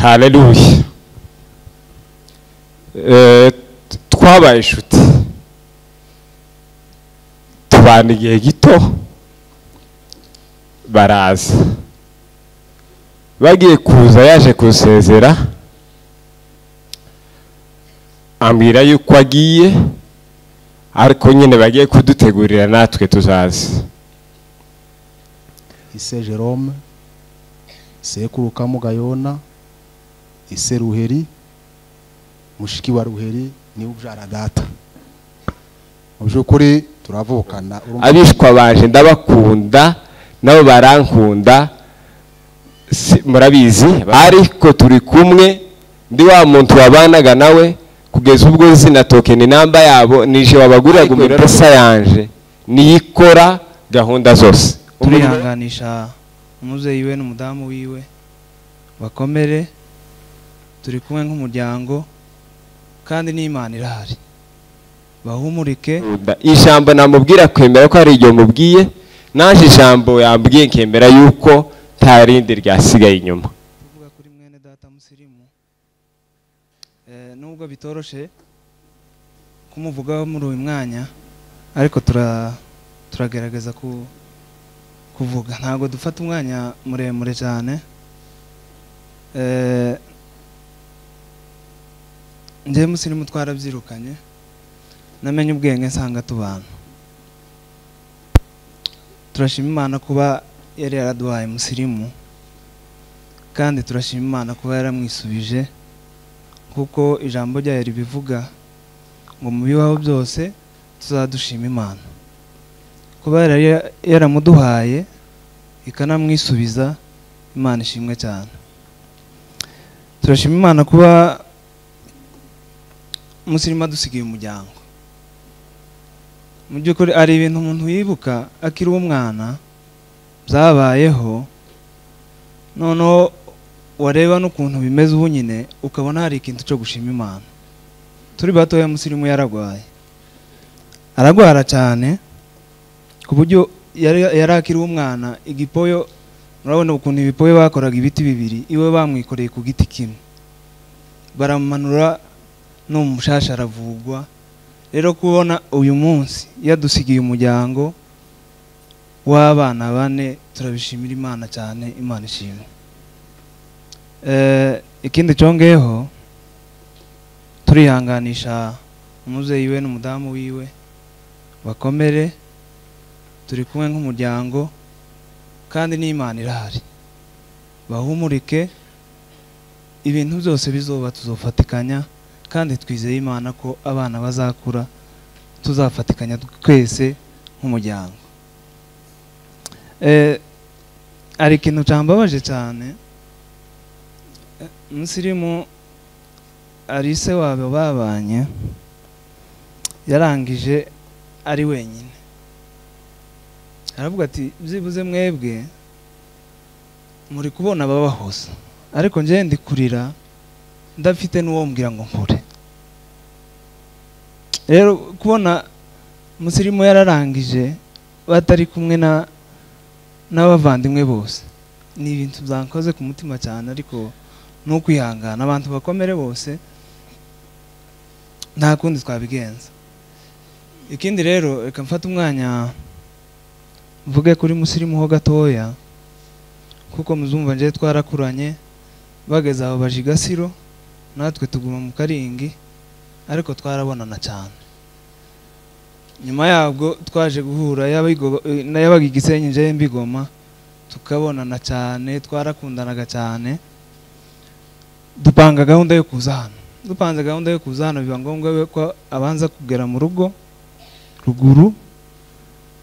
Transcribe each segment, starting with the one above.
haleluya. Twabaye inshuti tubana igihe gito, baraza bagiye kuza yaje kusezera ambwira yuko agiye, ariko nyine bagiye kudutegurira natwe tuzaza. Ise Jerome, sekuru Kamugayona, ise Ruheri, mushiki wa Ruheri ni ubyara data. Mu byukuri turavukana. Abishwa baje ndabakunda nabo barankunda, murabizi, ariko turi kumwe ndi wa muntu wabanaga nawe kugeza ubwo zina token namba yabo nije wabagurira gumipesa yanje niyikora gahunda zose. Turihanganisha umuzeyi we n'umudamu wiwe bakomere, turi kumwe nk'umuryango kandi n'Imana irahari, bahumurike. Ijambo namubwira kwemera ko ari iryo mubwiye, naje ijambo yambwiye nkemera yuko tarindi ryasigaye inyuma. Tuvuga kuri mwene data Musirimu, nubwo bitoroshe kumuvugaho muri uyu mwanya, ariko turagerageza kuvuga, ntabwo dufata umwanya muremure cyane. Nje Musirimu twarabyirukanye, namenye ubwenge nsanga tubana. Turashima Imana kuba yari yaraduhaye Musirimu, kandi turashima Imana kuba yaramwisubije, kuko ijambo ryayo ribivuga ngo mu bibaho byose tuzadushima Imana. Kuba yaramuduhaye ikanamwisubiza, Imana ishimwe cyane. Turashima Imana kuba Musirimu adusigiye umuryango. Mu by'ukuri ari ibintu umuntu yibuka akiri umwana byabayeho, noneho wareba n'ukuntu bimeze ubu nyine ukabona hari ikintu cyo gushima Imana. Turi batoya Musirimu aragwara cyane ku buryo yari akiri umwana. Igipoyo, murabona ukuntu ibipoyo bakoraga ibiti bibiri, iwe bamwikoreye ku giti kimwe, baramanura no mu mushasha aravugwa. Rero kubona uyu munsi yadusigiye umuryango w'abana 4, turabishimira Imana cyane, Imana ishimwe. Ikindi cyongeyeho, turihanganisha umuzeyi we n'umudamu wiwe bakomere, turi kumwe nk'umuryango kandi n'Imana irahari, bahumurike. Ibintu byose bizoba tuzofatikanya, kandi twizeye Imana ko abana bazakura tuzafatikanya twese nk'umuryango. Ari ikintu cyambabaje cyane, Musirimu ari se wabo babanye, yarangije ari wenyine. Aravuga ati byibuze mwebwe muri kubona babahoza, ariko nje ndi kurira ndafite n'uwo mbwira ngo nkure. Rero kubona Musirimu yararangije batari kumwe n'abavandimwe bose, ni ibintu byankoze ku mutima cyane, ariko no kwihangana. Abantu bakomere bose, nta kundi twabigenza. Ikindi rero, reka mfata umwanya mvuge kuri Musirimu ho gatoya, kuko muzumva nje twarakuranye, bageze aho bajigasiro, natwe tuguma mu Karingi, ariko twarabonana cyane. Nyuma yabwo twaje guhura yabaga Igisenyi, nje Mbigoma, tukabonana cyane, twarakundanaga cyane. Dupanga gahunda yo kuza hano. Dupanze gahunda yo kuza hano, biba ngombwa ko abanza kugera mu rugo ruguru,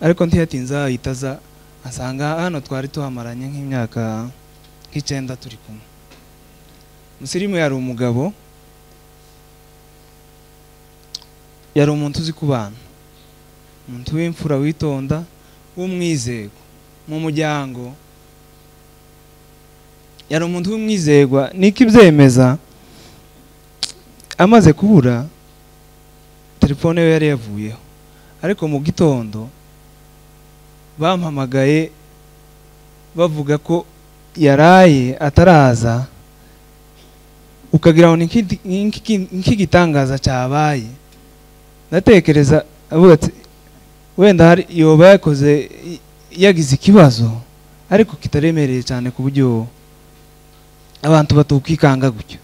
ariko ntiyatinze ahitaza asanga hano twari tuhamaranye nk'imyaka 9 turi kumwe. Musirimu yari umugabo, yari umuntu uzi kubana, umuntu w'imfura, witonda, w'umwizego mu muryango. Yari umuntu w'umwizegwa, niko ibyemeza. Amaze kubura, telefone ye yari yavuyeho, ariko mu gitondo bampamagaye bavuga ko yaraye ataraza, ukagira ngo nk'igitangaza cyabaye. Ndatekereza avuga ati wenda hari yoba yakoze yagize ikibazo ariko kitaremereye cyane ku buryo abantu batukikanga gutyo.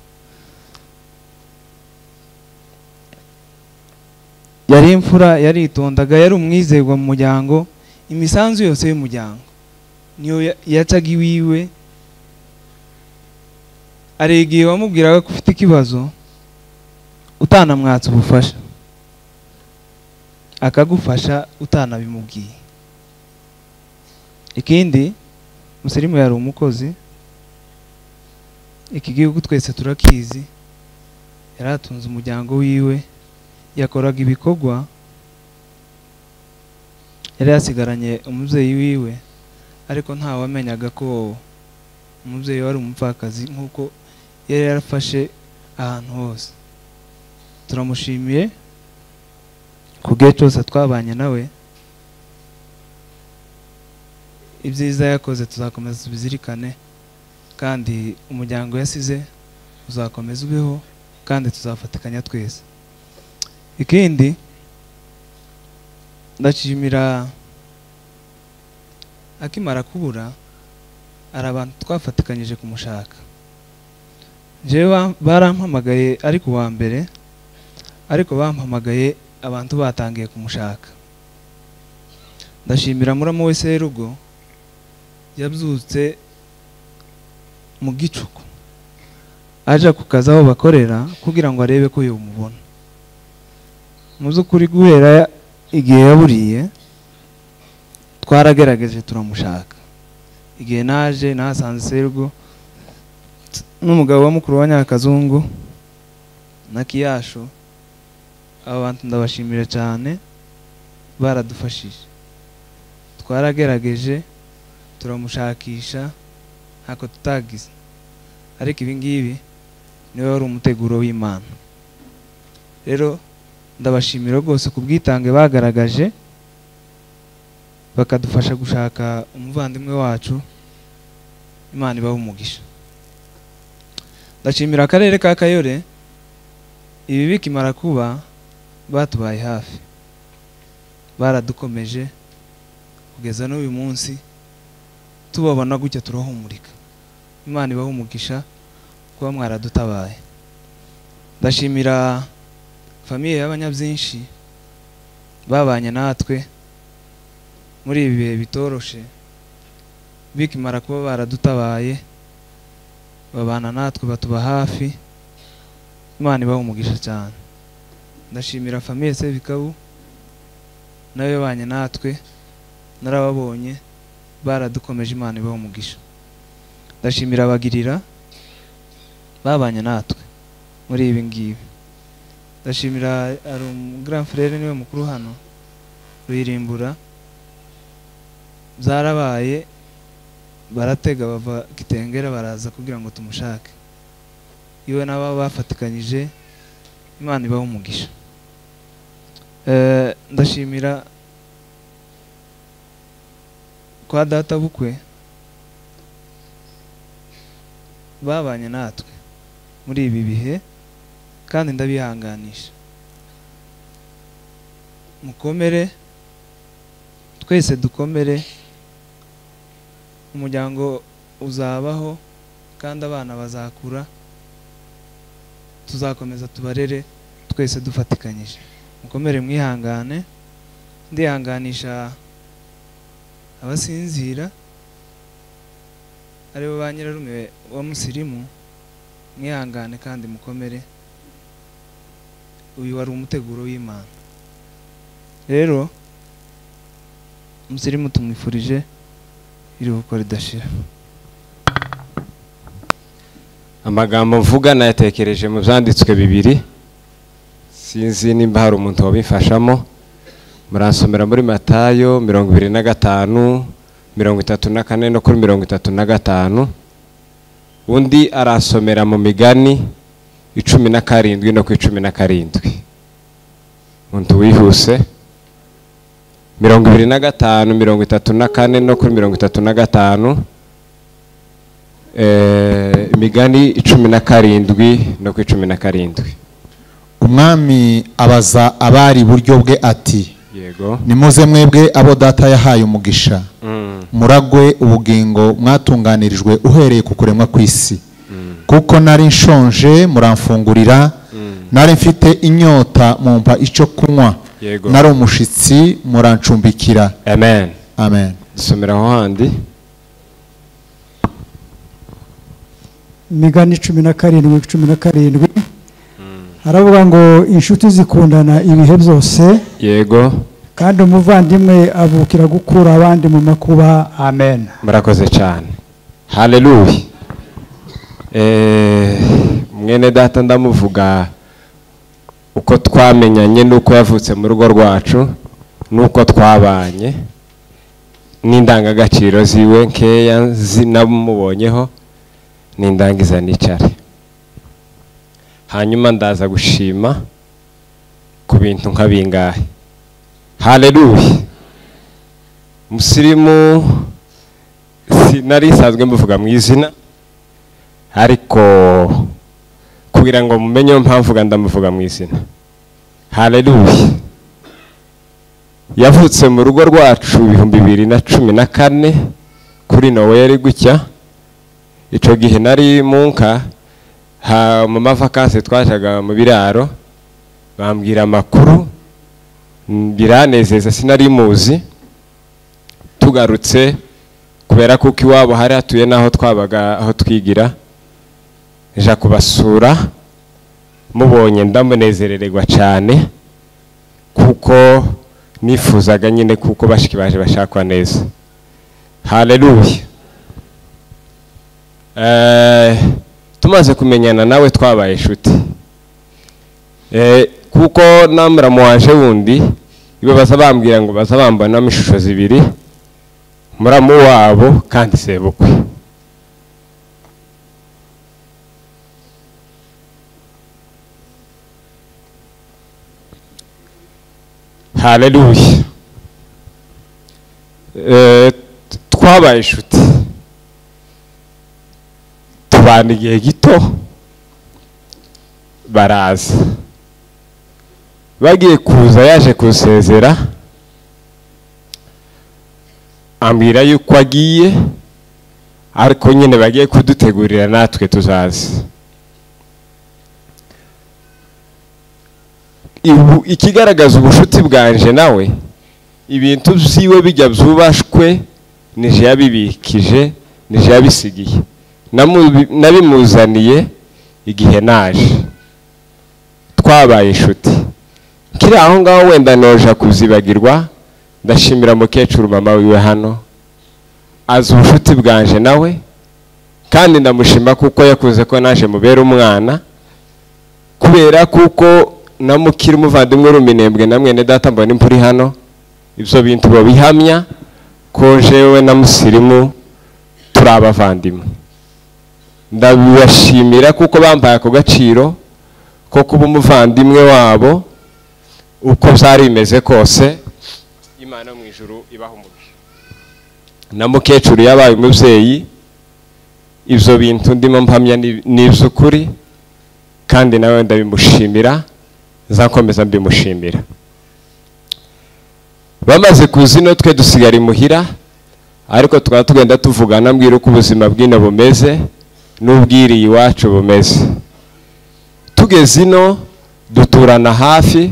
Yari imfura, yaritondaga, yari umwizerwa mu muryango, imisanzu yose y'umuryango niyo yacaga iwiwe. Aregiye wamubwiraga ko ufite ikibazo utanamwatsa ubufasha, akagufasha utanabimubwiye. Ikindi, Musirimu yari umukozi, iki gihugu twese turakizi, yaratunze umuryango wiwe, yakoraga ibikorwa, yari yasigaranye umubyeyi wiwe, ariko nta wamenyaga ko umubyeyi wari umupfakazi nk'uko yari yarafashe ahantu hose. Turamushimiye ku gihe cyose twabanye nawe, ibyiza yakoze tuzakomeza tubizirikane, kandi umuryango yasize uzakomeza ubeho kandi tuzafatikanya twese. Ikindi, ndashimira akimara kubura ari abantu twafatikanyije kumushaka. Jewe barampamagaye ariko wa mbere, ariko bampamagaye abantu batangiye kumushaka. Ndashimira muramu we Serugo, yabyutse mu gicuku aje ku kazi aho bakorera kugira ngo arebe ko yomubona. Mu by'ukuri guhera igihe yaburiye twaragerageje turamushaka. Igihe naje nasanze Serugo n'umugabo wa mukuru wa Nyakazungu na Kiyasho, abo bantu ndabashimira cyane, baradufashije. Twaragerageje turamushakisha ntako tutagize, ariko ibi ngibi niwe wari umuteguro w'Imana. Rero ndabashimira rwose ku bwitange bagaragaje bakadufasha gushaka umuvandimwe wacu. Imana ibahe umugisha. Ndashimira akarere ka Kayore, ibi bikimara kuba batubaye hafi, baradukomeje kugeza n'uyu munsi, tubabona gutya turahumurika. Imana ibahe umugisha kuba mwaradutabaye. Ndashimira famiye y'Abanyabyinshi babanye natwe muri ibi bihe bitoroshe, bikimara kuba baradutabaye, babana natwe, batuba hafi. Imana ibahe umugisha cyane. Ndashimira famiye Sebikabu nayo yabanye natwe, narababonye, baradukomeje. Imana ibahe umugisha. Ndashimira Abagirira babanye natwe muri ibi ngibi. Ndashimira ari grand frère niwe mukuru hano Ruyirimbura, byarabaye baratega bava Kitengera baraza kugira ngo tumushake, iwe naba bafatikanyije. Imana ibahe umugisha. Ndashimira kwa data bukwe babanye natwe muri ibi bihe, kandi ndabihanganisha. Mukomere, twese dukomere, umuryango uzabaho kandi abana bazakura, tuzakomeza tubarere twese dufatikanyije. Mukomere mwihangane. Ndihanganisha abasinzira aribo ba nyirarume wa Musirimu, mwihangane kandi mukomere. Uyu wari umuteguro w'Imana. Rero Musirimu tumwifurije iruhuko ridashira. Amagambo mvuga nayatekereje mu byanditswe bibiri, sinzi nimba hari umuntu wabifashamo. Muransomera muri Matayo 25 34 no kuri 35, undi arasomera mu Migani 17 no ku 17. Umuntu wihuse 25 34 no kuri 35, Imigani 17 no ku 17. Umwami abaza abari buryo bwe ati, Yego. nimuze mwebwe abo data yahaye umugisha, muragwe ubugingo mwatunganirijwe uhereye ku kuremwa kw'isi. Kuko nari nshonje muramfungurira, nari mfite inyota mumpa icyo kunywa, Yego. nari umushitsi murancumbikira. Amen. Amen. Dusomera aho handi. Imigani 17:17 haravuga ngo inshuti zikundana ibihe byose. Yego. Kandi umuvandimwe abukira gukura abandi mu makuba. Amen. Murakoze cyane. Haleluya. Mwene data ndamuvuga uko twamenyanye nuko yavutse mu rugo rwacu nuko twabanye n'indangagaciro ziwe nkeya zinamubonyeho n'indangiza nicare. Hanyuma ndaza gushima ku bintu nk'abingahe. Haleluya. Musirimu sinari sanzwe mvuga mu izina, ariko kugira ngo mumenye mpamvu ndamuvuga mu izina. Haleluya. Yavutse mu rugo rwacu 2014 kuri Noweli gutya. Ico gihe nari munka mu mavakansi twajaga mu biraro, bambwira amakuru biranezeza sinari muzi. Tugarutse kubera kuko iwabo hari atuye naho twabaga aho twigira, nja kubasura, mubonye ndamunezerererwa cyane kuko nifuzaga nyine kuko bashiki baje bashakwa neza. Haleluya. Tumaze kumenyana nawe twabaye inshuti. Kuko namuramu wanje wundi ibo bazabambwira ngo bazabambana n'ishusho zibiri, muramu wabo kandi sebukwe. Haleluya. Twabaye inshuti, tubana igihe gito, baraza. Bagiye kuza yaje kusezera, ambwira yuko agiye, ariko nyine bagiye kudutegurira natwe tuzazi. Ikigaragaza ubushuti bwanje nawe, ibintu byiwe bijya byubashwe nije yabibikije, nije yabisigiye. Nabimuzaniye igihe naje. Twabaye inshuti. Kiri aho ngaho wenda noja kuzibagirwa, ndashimira mukecuru mama wiwe hano. Azi ubushuti bwanje nawe, kandi ndamushima kuko yakuze ko naje mubera umwana, kubera kuko namukira umuvandimwe Ruminembwe na mwene data mbona impuri hano. Ibyo bintu babihamya ko jewe na Musirimu turi abavandimwe. Ndabibashimira kuko bambaye ako gaciro ko kuba umuvandimwe wabo. Uko byari bimeze kose, Imana mu ijuru ibaha umugisha. Na mukecuru yabaye umubyeyi, ibyo bintu ndimo mpamya n'iby'ukuri, kandi nawe ndabimushimira, nzakomeza mbimushimira. Bamaze kuzino twe dusigara imuhira, ariko tukaba tugenda tuvugana mbwira uko ubuzima bw'ino bumeze n'ubwiriye iwacu bumeze. Tugeze ino duturana hafi.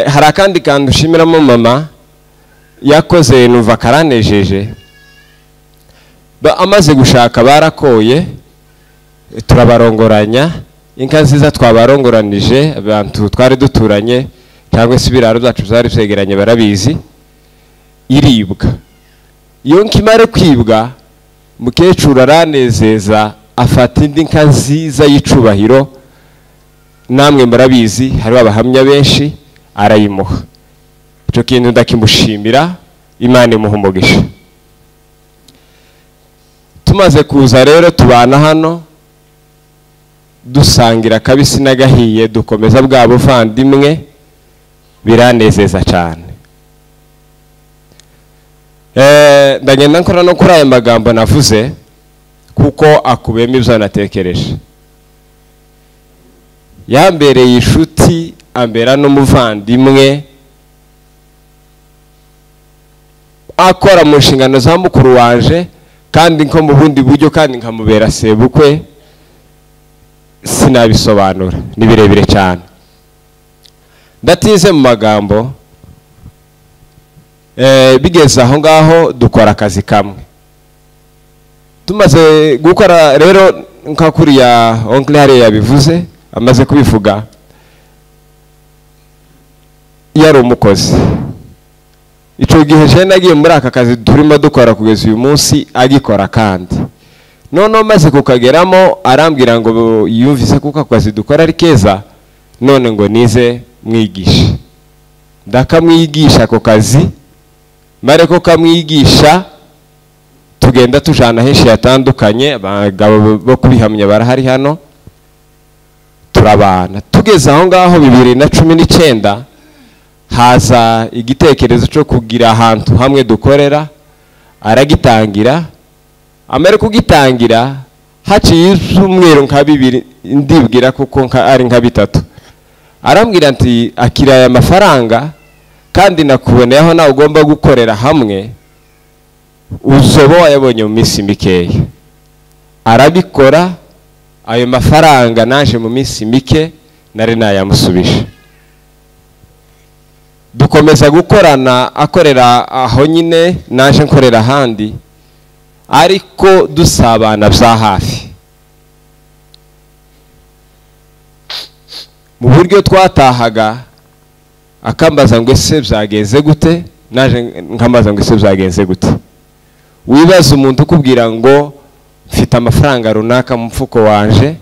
Hari akandi kantu ushimiramo mama yakoze numva karanejeje. Amaze gushaka barakoye, turabarongoranya. Inka nziza twabarongoranije, abantu twari duturanye cyangwa se ibiraro byacu byari byegeranye barabizi, iribwa. Iyo nkimare kwibwa, mukecuru aranezeza, afata indi nka nziza y'icubahiro, namwe murabizi hari abahamya benshi, arayimuha. Icyo kintu ndakimushimira, Imana imuha umugisha. Tumaze kuza rero tubana hano, dusangira kabisi n'agahiye, dukomeza bwa buvandimwe, biranezeza cyane. Ndagenda nkora no kuri aya magambo navuze kuko akubiyemo ibyo natekereje. Yambereye inshuti, ambera n'umuvandimwe, akora mu nshingano za mukuru wanje kandi nko mu bundi buryo, kandi nkamubera sebukwe. Sinabisobanura, ni birebire cyane. Ndatize mu magambo, bigeze aho ngaho dukora akazi kamwe. Tumaze gukora rero nka kuriya oncle hariya yabivuze, amaze kubivuga, yari umukozi. Ico gihe je nagiye muri aka kazi turimo dukora kugeza uyu munsi agikora kandi. None maze kukageramo arambwira ngo yumvise kuko akazi dukora ari keza, none ngo nize mwigisha. Ndakamwigisha ako kazi, mare ko kamwigisha tugenda tujana henshi yatandukanye, abagabo bo kubihamya barahari hano, turabana. Tugeze aho ngaho 2019 haza igitekerezo cyo kugira ahantu hamwe dukorera, aragitangira. Amere kugitangira haciye ibyumweru nka 2 ndibwira kuko ari nka 3, arambwira nti akiraya amafaranga kandi nakuboneyeho nawe ugomba gukorera hamwe, uzobo wayabonye mu minsi mikeya. Arabikora, ayo mafaranga naje mu minsi mike nari nayamusubije. Dukomeza gukorana, akorera aho nyine naje nkorera handi, ariko dusabana bya hafi. Mu buryo twatahaga akambaza ngo ese byagenze gute, naje nkambaza ngo ese byagenze gute. Wibaza umuntu ukubwira ngo mfite amafaranga runaka mu mfuko wanje,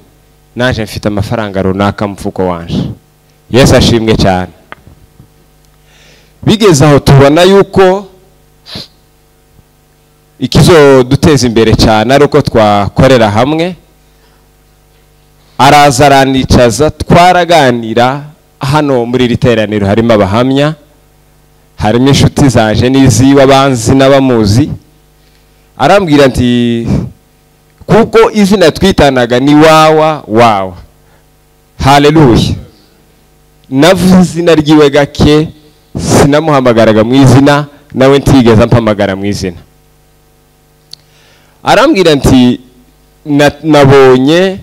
naje mfite amafaranga runaka mu mfuko wanje. Yesu ashimwe cyane. Bigeze aho tubona yuko ikizo duteza imbere cyane ari uko twakorera hamwe. Araza aranicaza, twaraganira. Hano muri iri teraniro harimo abahamya, harimo inshuti zaje n'iziwe, abanzi n'abamuzi. Arambwira nti kuko izina twitanaga ni wawa. Haleluya. Navuze izina ryiwe gake, sinamuhamagaraga mu izina, nawe ntigeze mpamagara mu izina. Arambwira nti nabonye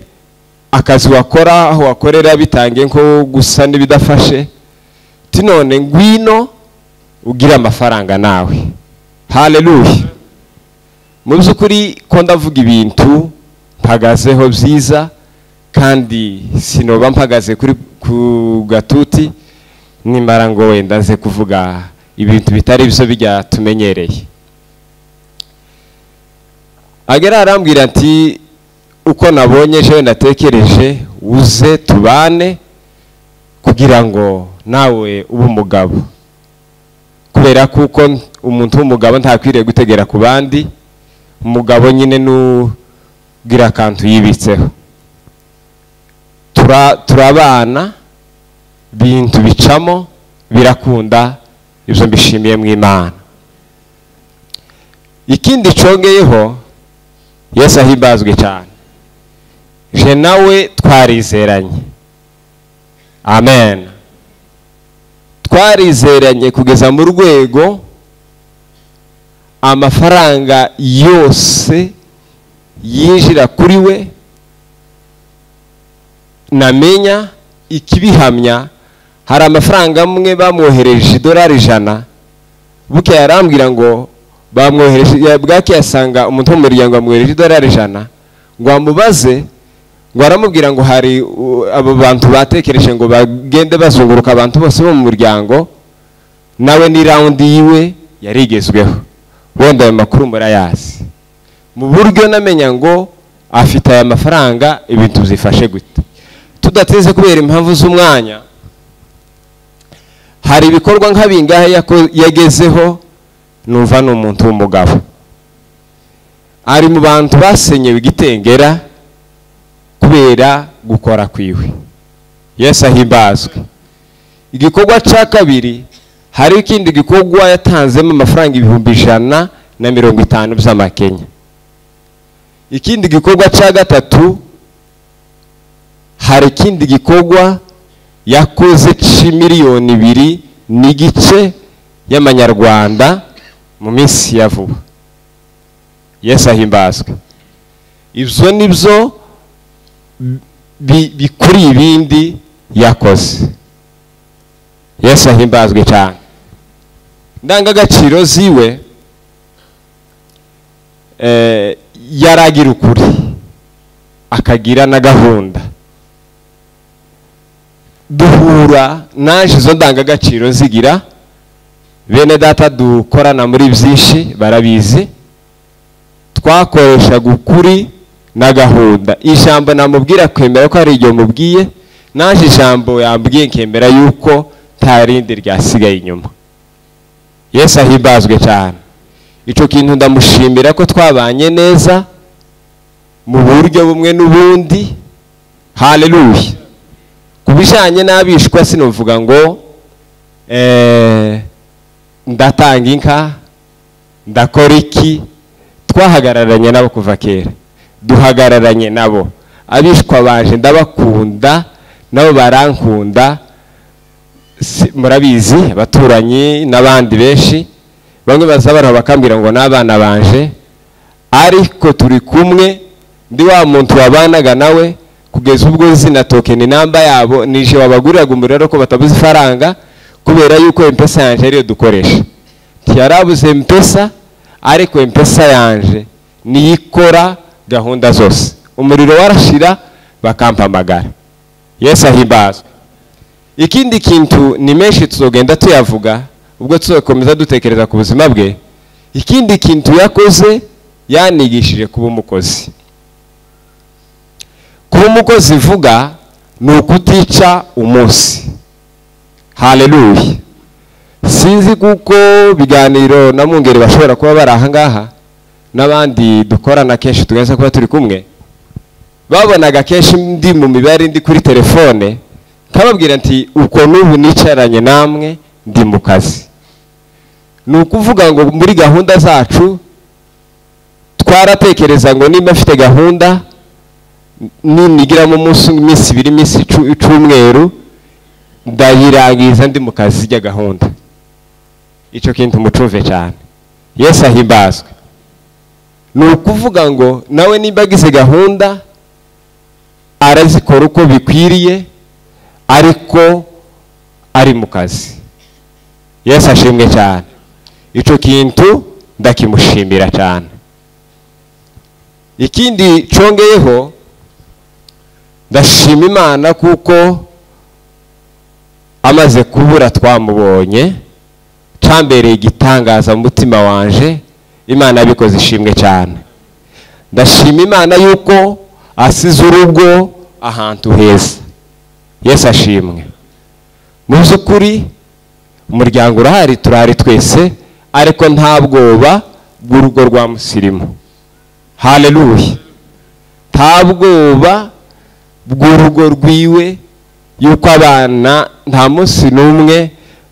akazi wakora aho wakorera bitangiye nko gusa n'ibidafashe, tinone ngwino ugira amafaranga nawe. Haleluya. Mu byukuri ko ndavuga ibintu mpagazeho byiza, kandi sinoba mpagaze kuri ku gatuti nimara ngo wenda nze kuvuga ibintu bitari byo bijya tumenyereye. Agera arambwira ati uko nabonye je natekereje uze tubane kugira ngo nawe ube umugabo, kubera kuko umuntu w'umugabo ntakwiriye gutegera ku bandi. Umugabo nyine nugira kantu yibitseho. Turabana, bintu bicamo birakunda, ibyo mbishimiye mu Imana. Ikindi congeyeho, Yesu ahimbazwe cyane. Je nawe twarizeranye. Amen. Twarizeranye kugeza mu rwego amafaranga yose yinjira kuri we namenya ikibihamya. Hari amafaranga amwe bamwohereje $100, buke yarambwira ngo bamwohereje bwake yasanga umuntu wo mu muryango amwohereje $100, ngo amubaze, ngo aramubwira ngo hari abo bantu batekereje ngo bagende bazunguruka abantu bose bo mu muryango, nawe ni round yiwe yarigezweho. Wenda ayo makuru murayazi. Mu buryo namenya ngo afite aya mafaranga ibintu bizifashe gute. Tudateze kubera impamvu z'umwanya, hari ibikorwa nk'abingahe yagezeho, numva n'umuntu w'umugabo. Ari mu bantu basenyewe Igitengera kubera gukora kwiwe. Yesu ahimbazwe. Igikorwa cya kabiri, hari ikindi gikorwa yatanzemo amafaranga 150 by'amakenya. ikindi gikorwa cya gatatu, hari ikindi gikorwa yakoze c'imiliyoni 2 n'igice y'amanyarwanda mu minsi ya vuba. Yesu ahimbazwe. Ibyo nibyo bikuri ibindi yakoze. Yesu ahimbazwe cyane. Ndangagaciro ziwe yaragira ukuri, akagira na gahunda. Duhura naje izo ndangagaciro zigira, bene data dukorana muri byinshi barabizi, twakoresha ukuri na gahunda. Ijambo namubwira kwemera ko ari iryo mubwiye, naje ijambo yambwiye nkemera yuko ntarindi ryasigaye inyuma. Yesu ahimbazwe cyane. Ico kintu ndamushimira ko twabanye neza mu buryo bumwe n'ubundi. Haleluya. Kubijanye n'abishwa sinovuga ngo ndatanga inka, ndakora iki. Twahagararanye nabo kuva kera, duhagararanye nabo. Abishwa baje ndabakunda, nabo barankunda. Murabizi abaturanyi n'abandi benshi, bamwe bazabara bakambira ngo n'abana banje, ariko turi kumwe. Ndi wa muntu wabanaga nawe kugeza ubwo zina token namba yabo nije wabaguriraga umuriro ko batabuze ifaranga, kubera yuko M-Pesa yanje ariyo dukoresha. Tiyarabuze M-Pesa, ariko M-Pesa yanje niyikora gahunda zose. Umuriro warashira bakampamagara. Yesu ahimbazwe. Ikindi kintu ni menshi tuzogenda tuyavuga ubwo tuzokomeza dutekereza ku buzima bwe. Ikindi kintu yakoze, yanigishije kuba umukozi. Kuba umukozi vuga ni ukutica umunsi. Haleluya. Sinzi kuko biganiro na Mungeri bashobora kuba bari aha ngaha n'abandi dukorana kenshi tugenza kuba turi kumwe, babonaga kenshi ndi mu mibare ndi kuri telefone, kababwira nti uko n'ubu nicaranye namwe ndi mu kazi. Ni ukuvuga ngo muri gahunda zacu twaratekereza ngo niba mfite gahunda nigira mu munsi iminsi 2 iminsi 1 ndayirangiza ndi mu kazi ya gahunda. Ico kintu mucuve cyane. Yesu ahimbazwe. Ni ukuvuga ngo nawe niba agize gahunda arazikora uko bikwiriye, ariko ari mu kazi. Yesu ashimwe cyane. Ico kintu ndakimushimira cyane. Ikindi congeyeho, ndashima Imana kuko amaze kubura twamubonye, cambereye igitangaza mu mutima wanje. Imana yabikoze ishimwe cyane. Ndashima Imana yuko asize urugo ahantu heza. Yesu ashimwe. Mu by'ukuri umuryango urahari, turahari twese, ariko nta bwoba bw'urugo rwa musirimu. Haleluya. Nta bwoba bw'urugo rwiwe yuko abana nta munsi n'umwe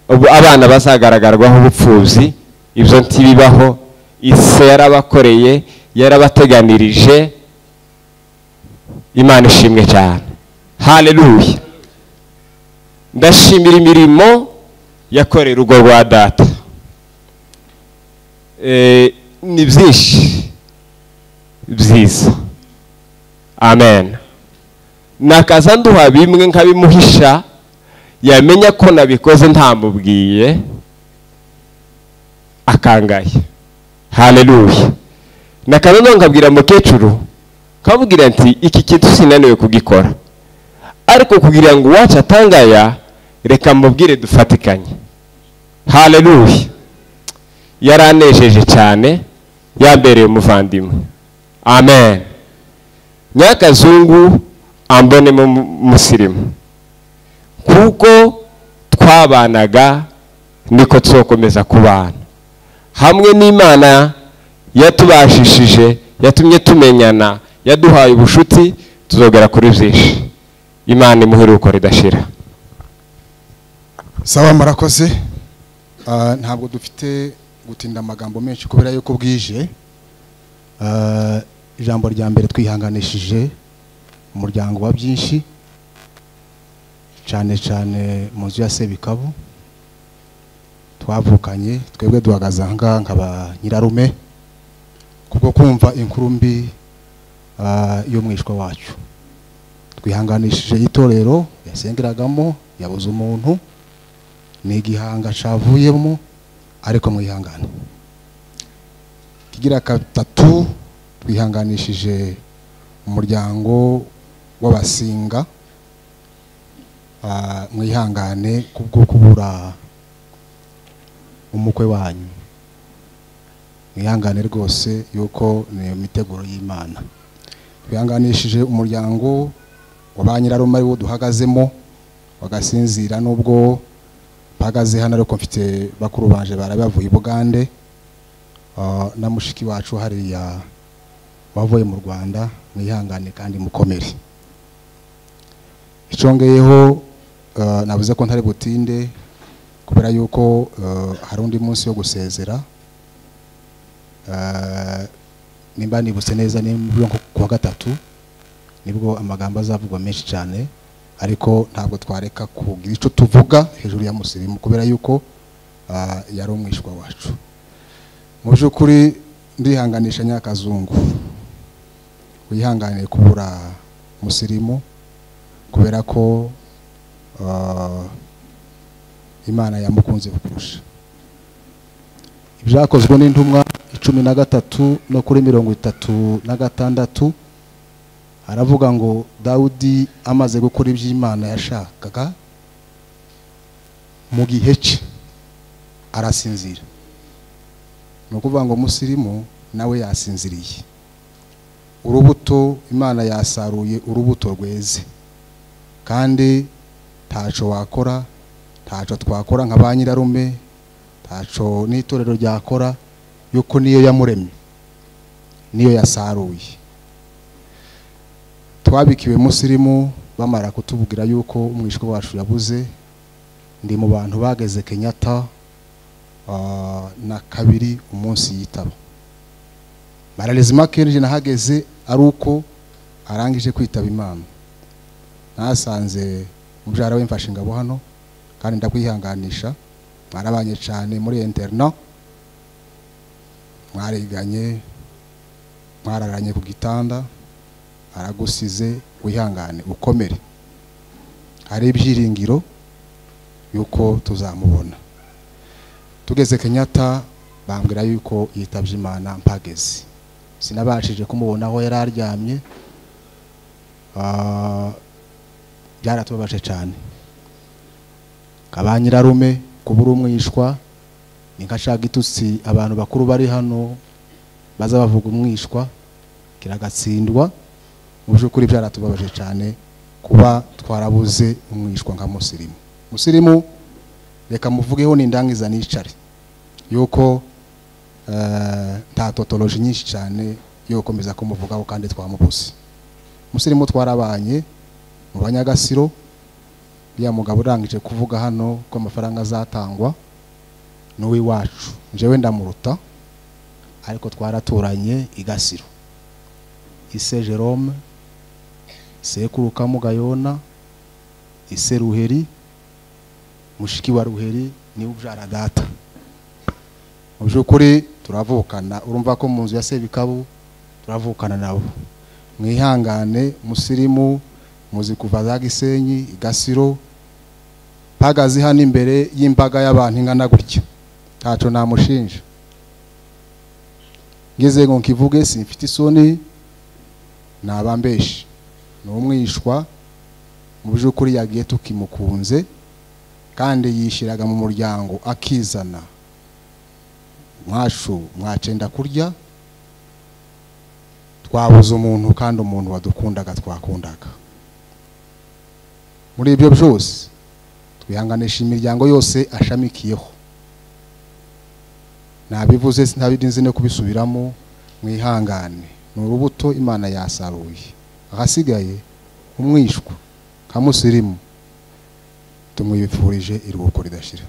abana bazagaragarwaho ubupfuzi. Ibyo ntibibaho. Ise yarabakoreye, yarabateganirije. Imana ishimwe cyane. Haleluya. Ndashimira imirimo yakorera urugo rwa data. Ni byinshi byiza. Amen. Nakaza nduha bimwe nkabimuhisha, yamenya ko nabikoze ntamubwiye akangaye. Haleluya. Nakaza nkabwira mukecuru, kabubwira nti iki kintu sinaniwe kugikora, ariko kugira ngo wacu atangaya reka mubwire dufatikanye. Haleluya. Yaranejeje cyane, yambereye umuvandimwe. Amen. Nyakazungu ambone mu musirimu, kuko twabanaga niko tuzokomeza kubana. Hamwe n'Imana yatubashishije, yatumye tumenyana, yaduhaye ubushuti, tuzogera kuri byinshi. Imana imuheruko ridashira. Sawa, murakoze. Ntabwo dufite gutinda amagambo menshi kubera yuko bwije. ijambo rya mbere twihanganishije umuryango wa byinshi cyane cyane mu nzu ya Sebikabu twavukanye twebwe duhagaze ahangaha nkaba nyirarume kubwo kumva inkuru mbi y'umwishwa wacu. Twihanganishije itorero yasengeragamo yabuze umuntu ni igihanga cavuyemo ariko mwihangane. Kigira gatatu twihanganishije umuryango w'abasinga mwihangane kubwo kubura umukwe wanyu. Mwihangane rwose yuko ni miteguro y'Imana. Twihanganishije umuryango w'abanyirarume ariwo duhagazemo bagasinzira nubwo mpagaze hano ariko mfite bakuru banje barabavuye i Bugande na mushiki wacu hariya wavuye mu Rwanda. Mwihangane kandi mukomere. Icongeyeho navuze ko ntari butinde kubera yuko hari undi munsi yo gusezera nimba nibutse neza ni kuwa gatatu nibwo amagambo azavugwa menshi cyane ariko ntabwo twareka kugira ico tuvuga hejuru ya Musirimu kubera yuko yari umwishwa wacu. Mu byukuri ndihanganisha Nyakazungu wihanganiye kubura Musirimu kubera ko Imana yamukunze kurusha. Ibyakozwe n'intumwa 13 no kuri 36 aravuga ngo Dawudi amaze gukora iby'Imana yashakaga mu gihe cye arasinzira. No kuvuga ngo Musirimu nawe yasinziriye. Urubuto Imana yasaruye urubuto rweze kandi taco wakora taco twakora nk'abanyirarume taco n'itorero ryakora yuko niyo yamuremye niyo yasaruye. Twabikiwe Musirimu bamara kutuvugira yuko umwishwa wacu yabuze. Ndi mu bantu bageze Kenyatta na kabiri umunsi yitaba. Maralizima kenje nahageze ari uko arangije kwitaba Imana. Nasanze mubyara we mfashe ngabo hano kandi ndakwihanganisha. Mwarabanye cyane muri interna mwariganye mwararanye ku gitanda aragusize wihangane ukomere. Hari ibyiringiro yuko tuzamubona. Tugeze Kenyatta bambwira yuko yitabye Imana mpageze. Sinabashije kumubona aho yari aryamye. Byaratubabaje cyane. Kabanyirarume kubura umwishwa ni nkashaka itutsi abantu bakuru bari hano baza bavuga umwishwa kiragatsindwa. Mu byukuri byaratubabaje cyane kuba twarabuze umwishwa nka Musirimu. Musirimu reka muvugeho n'indangiza nicare yuko nta totoloji nyinshi cyane yo komeza kumuvugaho kandi twamubuze. Musirimu twarabanye mu Banyagasiro ya mugabo urangije kuvuga hano ko amafaranga azatangwa n'uwi wacu njewe ndamuruta ariko twaraturanye igasiro. Ise Jerome sekuru Kamugayona ise Ruheri mushiki wa Ruheri ni ubyara data. Mu byukuri turavukana urumva ko mu nzu ya Sebikabu turavukana nabo. Mwihangane Musirimu muzi kuva za Gisenyi igasiro pagazi hano imbere y'imbaga y'abantu ingana gutya taco namushinja. Ngeze ngo nkivuge simfite isoni nabambeshe n'umwishwa mu byukuri yagiye tukimukunze kandi yishiraga mu muryango akizana mwashu mwacenda kurya twabuze umuntu kandi umuntu wadukundaga twakundaga. Muri ibyo byose twihanganisha imiryango yose ashamikiyeho. Nabivuze sinabidinze no kubisubiramo. Mwihangane n'urubuto Imana yasaruye. Ahasigaye umwishwa ka Musirimu tumwibifurije iruhuko ridashira.